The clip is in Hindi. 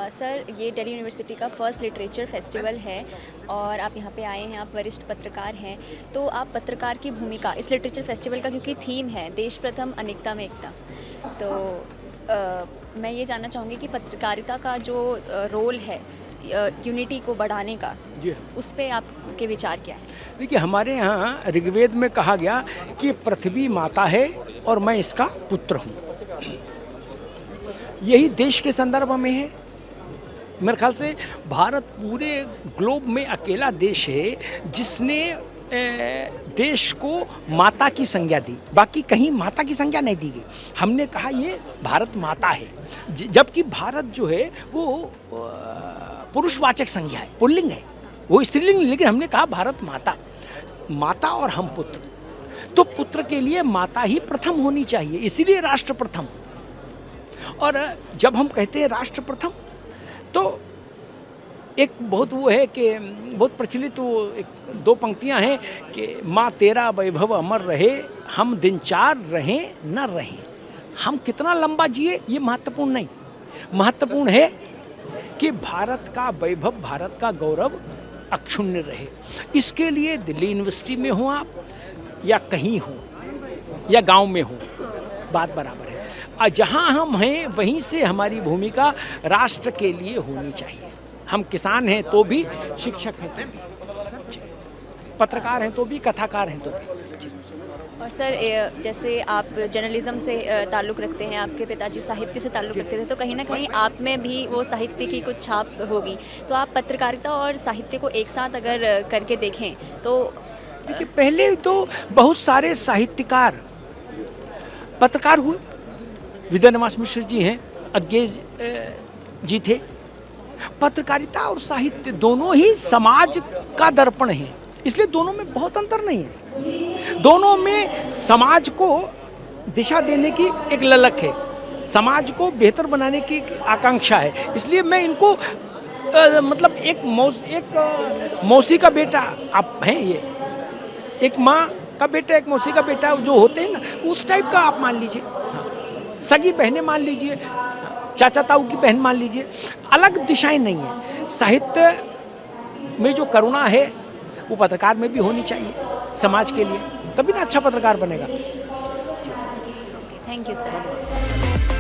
सर, ये दिल्ली यूनिवर्सिटी का फर्स्ट लिटरेचर फेस्टिवल है और आप यहाँ पे आए हैं, आप वरिष्ठ पत्रकार हैं, तो आप पत्रकार की भूमिका इस लिटरेचर फेस्टिवल का, क्योंकि थीम है देश प्रथम अनेकता में एकता, तो मैं ये जानना चाहूँगी कि पत्रकारिता का जो रोल है यूनिटी को बढ़ाने का, जी उस पे आपके विचार क्या है? देखिए, हमारे यहाँ ऋग्वेद में कहा गया कि पृथ्वी माता है और मैं इसका पुत्र हूँ। यही देश के संदर्भ में है। मेरे ख्याल से भारत पूरे ग्लोब में अकेला देश है जिसने देश को माता की संज्ञा दी। बाकी कहीं माता की संज्ञा नहीं दी गई। हमने कहा ये भारत माता है, जबकि भारत जो है वो पुरुषवाचक संज्ञा है, पुल्लिंग है, वो स्त्रीलिंग, लेकिन हमने कहा भारत माता, माता और हम पुत्र। तो पुत्र के लिए माता ही प्रथम होनी चाहिए, इसीलिए राष्ट्र प्रथम। और जब हम कहते हैं राष्ट्र प्रथम, तो एक बहुत वो है कि बहुत प्रचलित वो एक दो पंक्तियां हैं कि माँ तेरा वैभव अमर रहे, हम दिन चार रहें न रहें। हम कितना लंबा जिए ये महत्वपूर्ण नहीं, महत्वपूर्ण है कि भारत का वैभव, भारत का गौरव अक्षुण्ण रहे। इसके लिए दिल्ली यूनिवर्सिटी में हो आप या कहीं हो या गांव में हो, बात बराबर है। जहां हम हैं वहीं से हमारी भूमिका राष्ट्र के लिए होनी चाहिए। हम किसान हैं तो भी, शिक्षक हैं तो भी, पत्रकार हैं तो भी, कथाकार हैं तो भी। और सर, जैसे आप जर्नलिज्म से ताल्लुक़ रखते हैं, आपके पिताजी साहित्य से ताल्लुक़ रखते थे, तो कहीं ना कहीं आप में भी वो साहित्य की कुछ छाप होगी। तो आप पत्रकारिता और साहित्य को एक साथ अगर करके देखें तो देखिए, पहले तो बहुत सारे साहित्यकार पत्रकार हुए। विद्यानिवास मिश्र जी हैं, अज्ञे जी थे। पत्रकारिता और साहित्य दोनों ही समाज का दर्पण है, इसलिए दोनों में बहुत अंतर नहीं है। दोनों में समाज को दिशा देने की एक ललक है, समाज को बेहतर बनाने की आकांक्षा है। इसलिए मैं इनको मतलब एक मौसी का बेटा आप हैं, ये एक माँ का बेटा, एक मौसी का बेटा जो होते हैं ना, उस टाइप का आप मान लीजिए। सगी बहनें मान लीजिए, चाचा ताऊ की बहन मान लीजिए, अलग दिशाएं नहीं है। साहित्य में जो करुणा है वो पत्रकार में भी होनी चाहिए समाज के लिए, तभी ना अच्छा पत्रकार बनेगा। Thank you sir.